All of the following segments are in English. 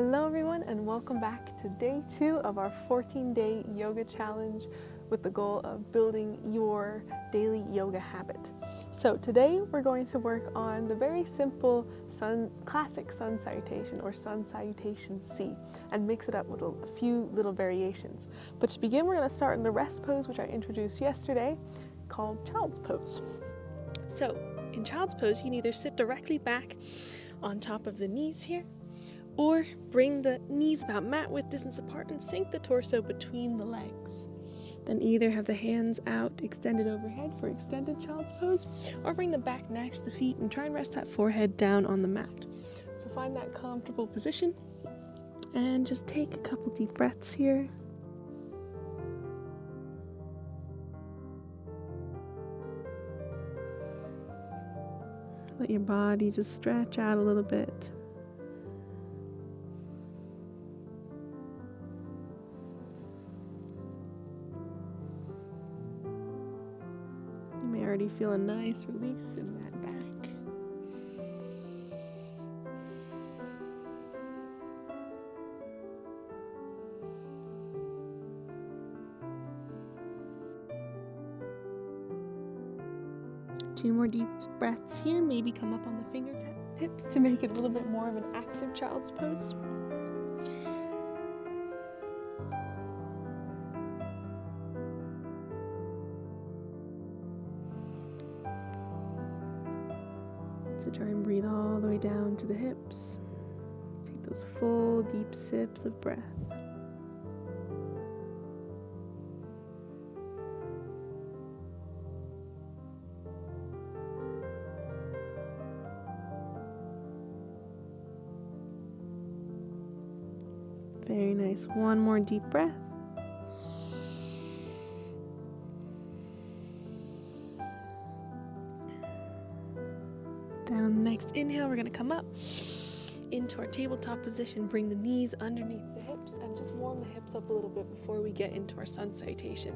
Hello everyone, and welcome back to day 2 of our 14-day yoga challenge with the goal of building your daily yoga habit. So today we're going to work on the very simple classic Sun Salutation or Sun Salutation C and mix it up with a few little variations. But to begin, we're going to start in the rest pose, which I introduced yesterday, called Child's Pose. So in Child's Pose, you can either sit directly back on top of the knees here, or bring the knees about mat-width distance apart and sink the torso between the legs. Then either have the hands out extended overhead for extended Child's Pose, or bring them back next to the feet and try and rest that forehead down on the mat. So find that comfortable position and just take a couple deep breaths here. Let your body just stretch out a little bit. Already feel a nice release in that back. Two more deep breaths here. Maybe come up on the fingertips to make it a little bit more of an active child's pose. So try and breathe all the way down to the hips. Take those full, deep sips of breath. Very nice. One more deep breath. Down on the next inhale, we're going to come up into our tabletop position, bring the knees underneath the hips, and just warm the hips up a little bit before we get into our Sun Salutation.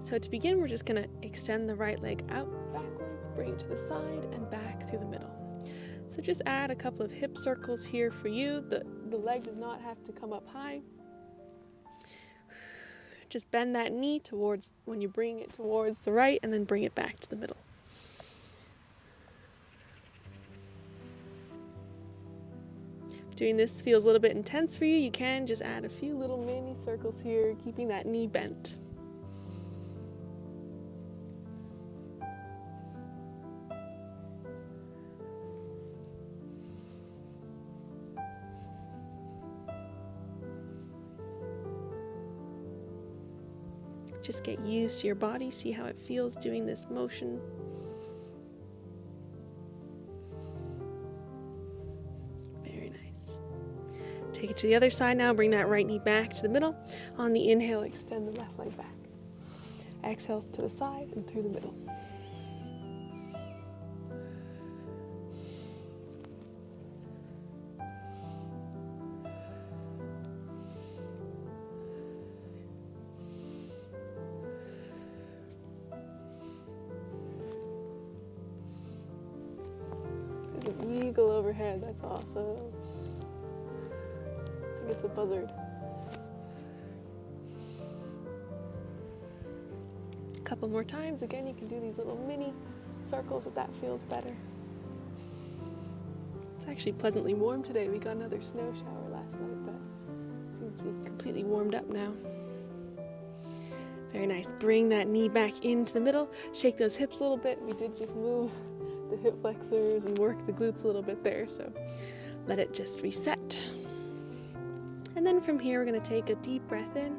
So to begin, we're just going to extend the right leg out backwards, bring it to the side and back through the middle. So just add a couple of hip circles here for you. The leg does not have to come up high. Just bend that knee towards when you bring it towards the right, and then bring it back to the middle. Doing this feels a little bit intense for you, you can just add a few little mini circles here, keeping that knee bent. Just get used to your body, see how it feels doing this motion. Take it to the other side now, bring that right knee back to the middle. On the inhale, extend the left leg back. Exhale to the side and through the middle. There's an eagle overhead, that's awesome. It's a buzzard. A couple more times. Again, you can do these little mini circles if that feels better. It's actually pleasantly warm today. We got another snow shower last night, but it seems to be completely warmed up now. Very nice. Bring that knee back into the middle. Shake those hips a little bit. We did just move the hip flexors and work the glutes a little bit there, so let it just reset. And then from here, we're going to take a deep breath in,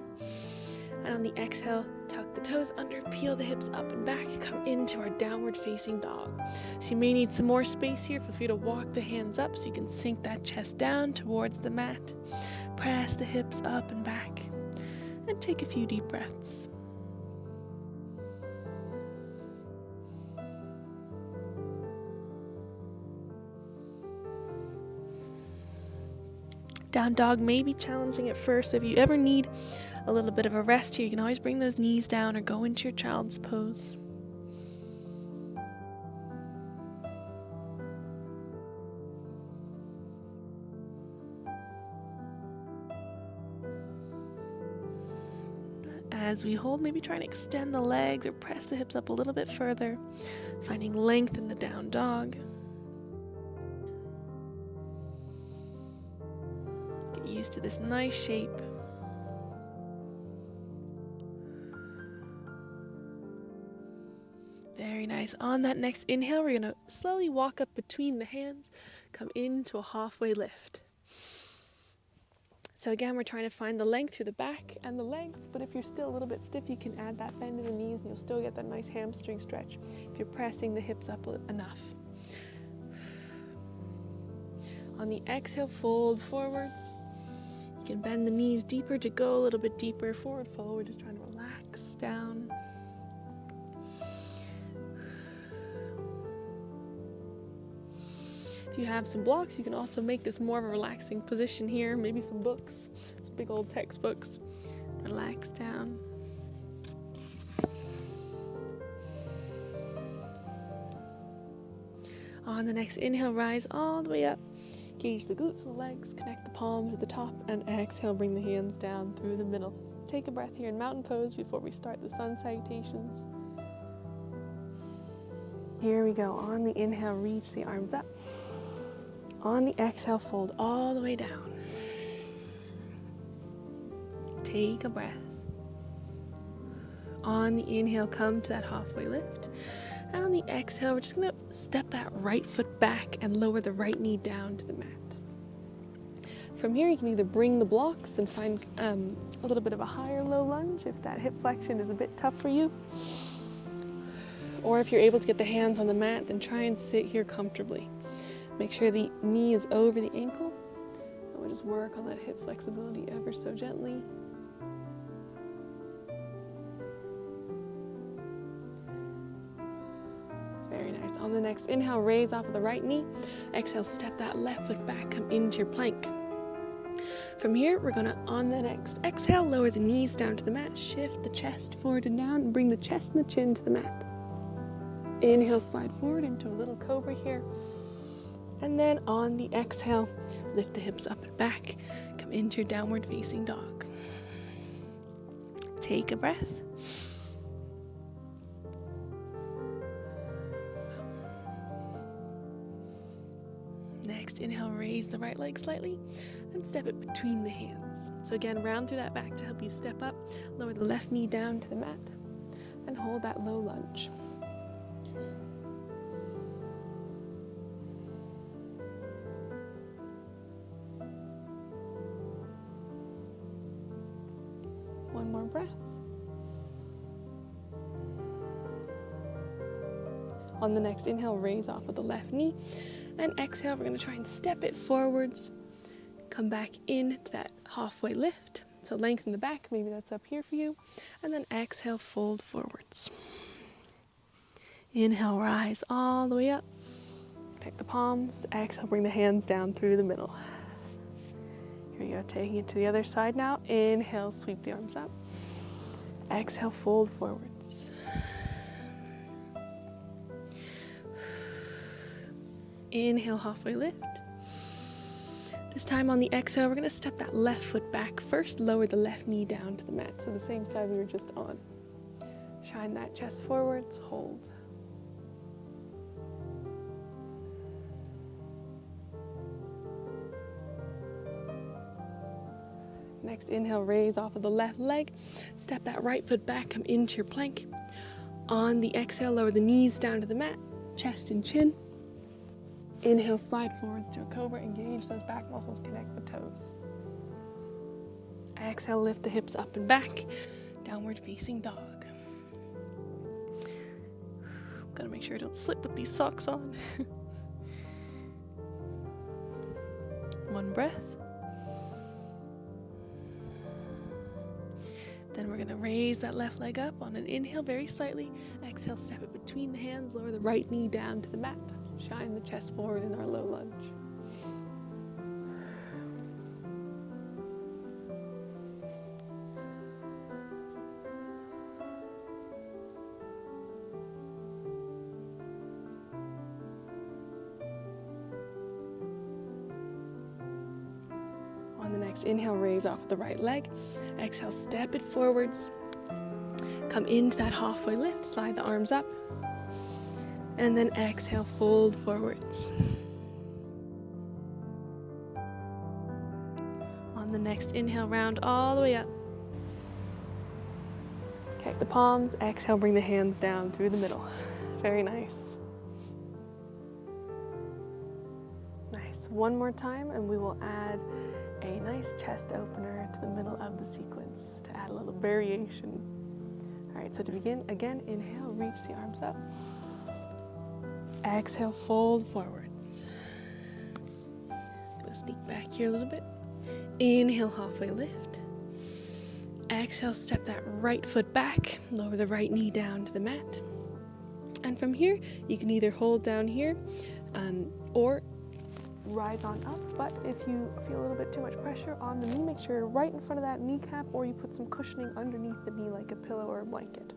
and on the exhale, tuck the toes under, peel the hips up and back, come into our downward facing dog. So you may need some more space here. Feel free to walk the hands up so you can sink that chest down towards the mat. Press the hips up and back, and take a few deep breaths. Down dog may be challenging at first, so if you ever need a little bit of a rest here, you can always bring those knees down or go into your child's pose. As we hold, maybe try and extend the legs or press the hips up a little bit further, finding length in the down dog. Get used to this nice shape. Very nice. On that next inhale, we're going to slowly walk up between the hands, come into a halfway lift. So again, we're trying to find the length through the back and the legs, but if you're still a little bit stiff, you can add that bend in the knees and you'll still get that nice hamstring stretch if you're pressing the hips up enough. On the exhale, fold forwards. You can bend the knees deeper to go a little bit deeper. Forward fold, we're just trying to relax down. If you have some blocks, you can also make this more of a relaxing position here. Maybe some books, some big old textbooks. Relax down. On the next inhale, rise all the way up. Gauge the glutes and the legs, connect the palms at the top, and exhale, bring the hands down through the middle. Take a breath here in mountain pose before we start the sun salutations. Here we go. On the inhale, reach the arms up. On the exhale, fold all the way down. Take a breath. On the inhale, come to that halfway lift. And on the exhale, we're just going to step that right foot back and lower the right knee down to the mat. From here, you can either bring the blocks and find a little bit of a higher low lunge if that hip flexion is a bit tough for you. Or if you're able to get the hands on the mat, then try and sit here comfortably. Make sure the knee is over the ankle. And we'll just work on that hip flexibility ever so gently. Very nice. On the next inhale, raise off of the right knee. Exhale, step that left foot back, come into your plank. From here, we're gonna, on the next exhale, lower the knees down to the mat, shift the chest forward and down, and bring the chest and the chin to the mat. Inhale, slide forward into a little cobra here. And then on the exhale, lift the hips up and back, come into your downward facing dog. Take a breath. Next, inhale, raise the right leg slightly and step it between the hands. So again, round through that back to help you step up, lower the left knee down to the mat, and hold that low lunge. One more breath. On the next inhale, raise off of the left knee. And exhale, we're going to try and step it forwards. Come back into that halfway lift. So lengthen the back, maybe that's up here for you. And then exhale, fold forwards. Inhale, rise all the way up. Connect the palms. Exhale, bring the hands down through the middle. Here we go, taking it to the other side now. Inhale, sweep the arms up. Exhale, fold forwards. Inhale, halfway lift. This time on the exhale, we're going to step that left foot back. First, lower the left knee down to the mat, so the same side we were just on. Shine that chest forwards, hold. Next, inhale, raise off of the left leg. Step that right foot back, come into your plank. On the exhale, lower the knees down to the mat, chest and chin. Inhale, slide forwards to a cobra, engage those back muscles, connect the toes. Exhale, lift the hips up and back, downward facing dog. Gotta make sure I don't slip with these socks on. One breath. Then we're gonna raise that left leg up on an inhale very slightly. Exhale, step it between the hands, lower the right knee down to the mat. Shine the chest forward in our low lunge. On the next inhale, raise off the right leg. Exhale, step it forwards. come into that halfway lift, slide the arms up, and then exhale, fold forwards. On the next inhale, round all the way up. Okay, the palms, exhale, bring the hands down through the middle. Very nice. Nice. One more time, and we will add a nice chest opener to the middle of the sequence to add a little variation. All right, so to begin, again, inhale, reach the arms up. Exhale, fold forwards. Go sneak back here a little bit. Inhale, halfway lift. Exhale, step that right foot back, lower the right knee down to the mat. And from here, you can either hold down here or rise on up, but if you feel a little bit too much pressure on the knee, make sure you're right in front of that kneecap, or you put some cushioning underneath the knee like a pillow or a blanket.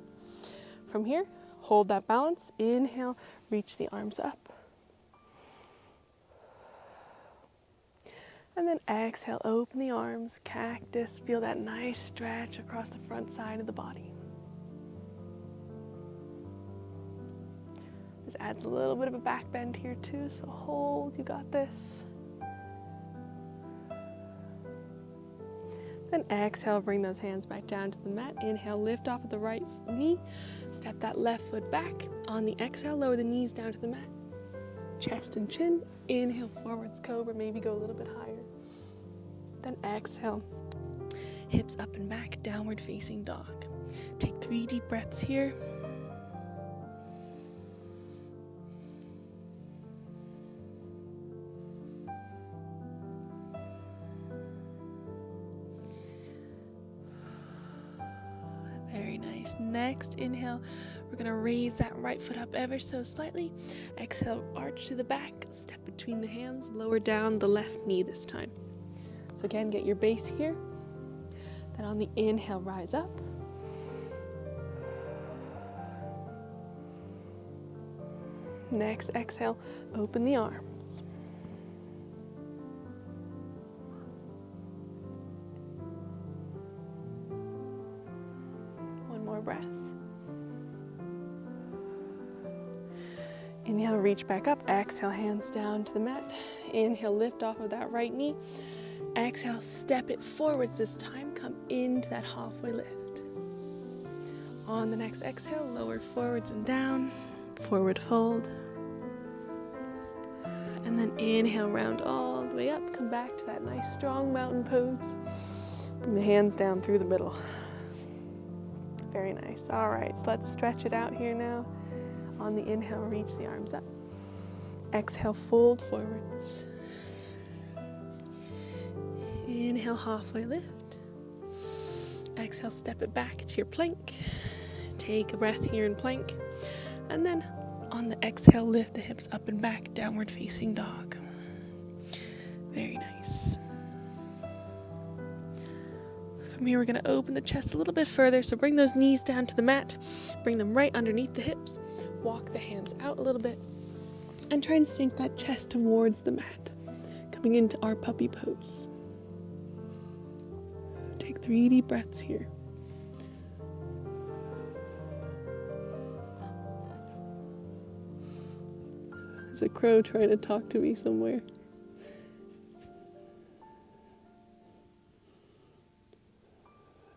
From here, hold that balance. Inhale, reach the arms up. And then exhale, open the arms, cactus, feel that nice stretch across the front side of the body. This adds a little bit of a back bend here too, so hold, you got this. Then exhale, bring those hands back down to the mat. Inhale, lift off of the right knee, step that left foot back. On the exhale, lower the knees down to the mat. Chest and chin, inhale, forwards cobra, maybe go a little bit higher. Then exhale, hips up and back, downward facing dog. Take 3 deep breaths here. Very nice. Next inhale, we're gonna raise that right foot up ever so slightly. Exhale, arch to the back, step between the hands, lower down the left knee this time. So again, get your base here. Then on the inhale, rise up. Next exhale, open the arms. One more breath. Inhale, reach back up. Exhale, hands down to the mat. Inhale, lift off of that right knee. Exhale, step it forwards this time. Come into that halfway lift. On the next exhale, lower forwards and down. Forward fold. And then inhale, round all the way up. Come back to that nice strong mountain pose. Bring the hands down through the middle. Very nice. All right, so let's stretch it out here now. On the inhale, reach the arms up. Exhale, fold forwards. Inhale, halfway lift. Exhale, step it back to your plank. Take a breath here in plank. And then on the exhale, lift the hips up and back, downward facing dog. Very nice. From here, we're going to open the chest a little bit further. So bring those knees down to the mat. Bring them right underneath the hips. Walk the hands out a little bit. And try and sink that chest towards the mat. Coming into our puppy pose. Take 3 deep breaths here. There's a crow trying to talk to me somewhere.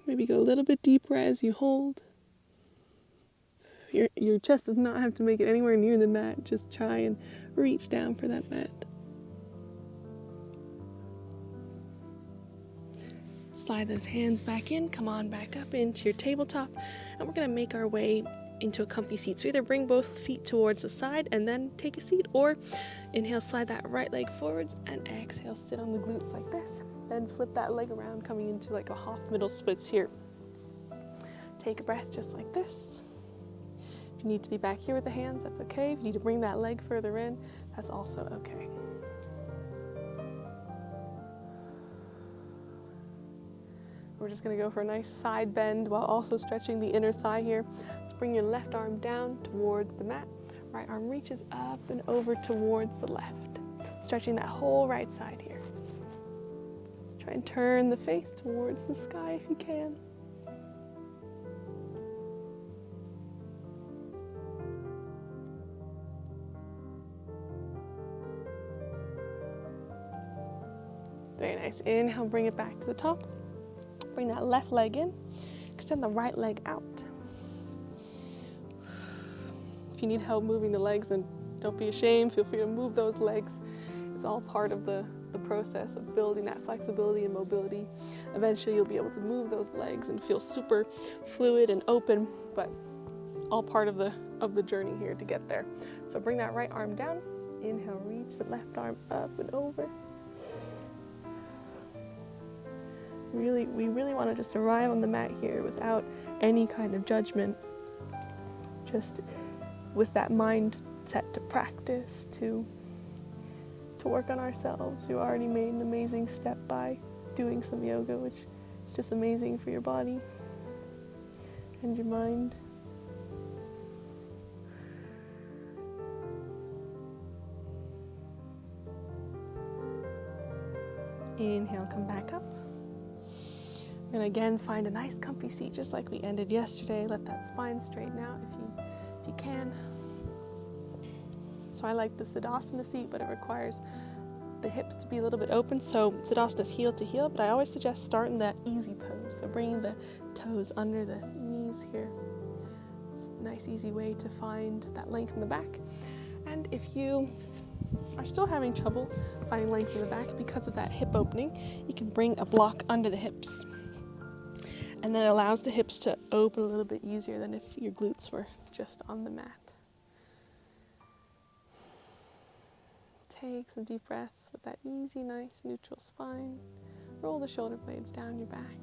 Maybe go a little bit deeper as you hold. Your chest does not have to make it anywhere near the mat. Just try and reach down for that mat. Slide those hands back in, come on back up into your tabletop, and we're gonna make our way into a comfy seat. So either bring both feet towards the side and then take a seat, or inhale, slide that right leg forwards, and exhale, sit on the glutes like this. Then flip that leg around, coming into like a half middle splits here. Take a breath just like this. If you need to be back here with the hands, that's okay. If you need to bring that leg further in, that's also okay. We're just gonna go for a nice side bend while also stretching the inner thigh here. Let's bring your left arm down towards the mat. Right arm reaches up and over towards the left. Stretching that whole right side here. Try and turn the face towards the sky if you can. Very nice. Inhale, bring it back to the top. Bring that left leg in. Extend the right leg out. If you need help moving the legs, then don't be ashamed. Feel free to move those legs. It's all part of the process of building that flexibility and mobility. Eventually you'll be able to move those legs and feel super fluid and open, but all part of the journey here to get there. So bring that right arm down. Inhale, reach the left arm up and over. We really want to just arrive on the mat here without any kind of judgment, just with that mindset to practice, to work on ourselves. You already made an amazing step by doing some yoga, which is just amazing for your body and your mind. Inhale, come back up. And again, find a nice comfy seat just like we ended yesterday. Let that spine straighten out if you can. So I like the Siddhasana seat, but it requires the hips to be a little bit open. So Siddhasana is heel to heel, but I always suggest starting that easy pose. So bringing the toes under the knees here. It's a nice, easy way to find that length in the back. And if you are still having trouble finding length in the back because of that hip opening, you can bring a block under the hips. And then it allows the hips to open a little bit easier than if your glutes were just on the mat. Take some deep breaths with that easy, nice, neutral spine. Roll the shoulder blades down your back.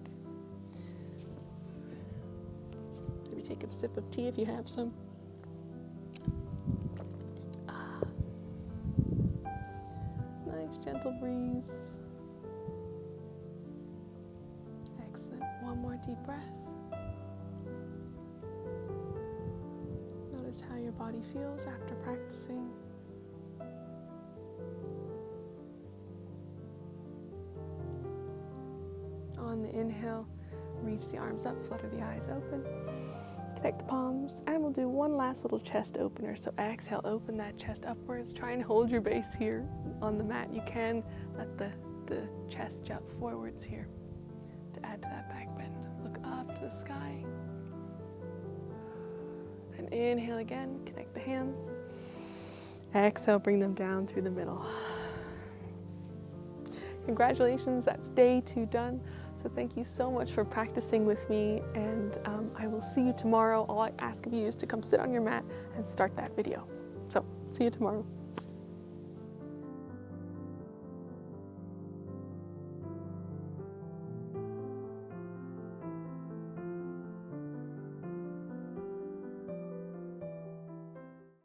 Maybe take a sip of tea if you have some. Nice, gentle breeze. Excellent. One more deep breath. Notice how your body feels after practicing. On the inhale, reach the arms up, flutter the eyes open, connect the palms, and we'll do one last little chest opener. So exhale, open that chest upwards. Try and hold your base here on the mat. You can let the chest jut forwards here to add to that back bend. Look up to the sky. And inhale again, connect the hands. Exhale, bring them down through the middle. Congratulations, that's day 2 done. So thank you so much for practicing with me, and I will see you tomorrow. All I ask of you is to come sit on your mat and start that video. So see you tomorrow.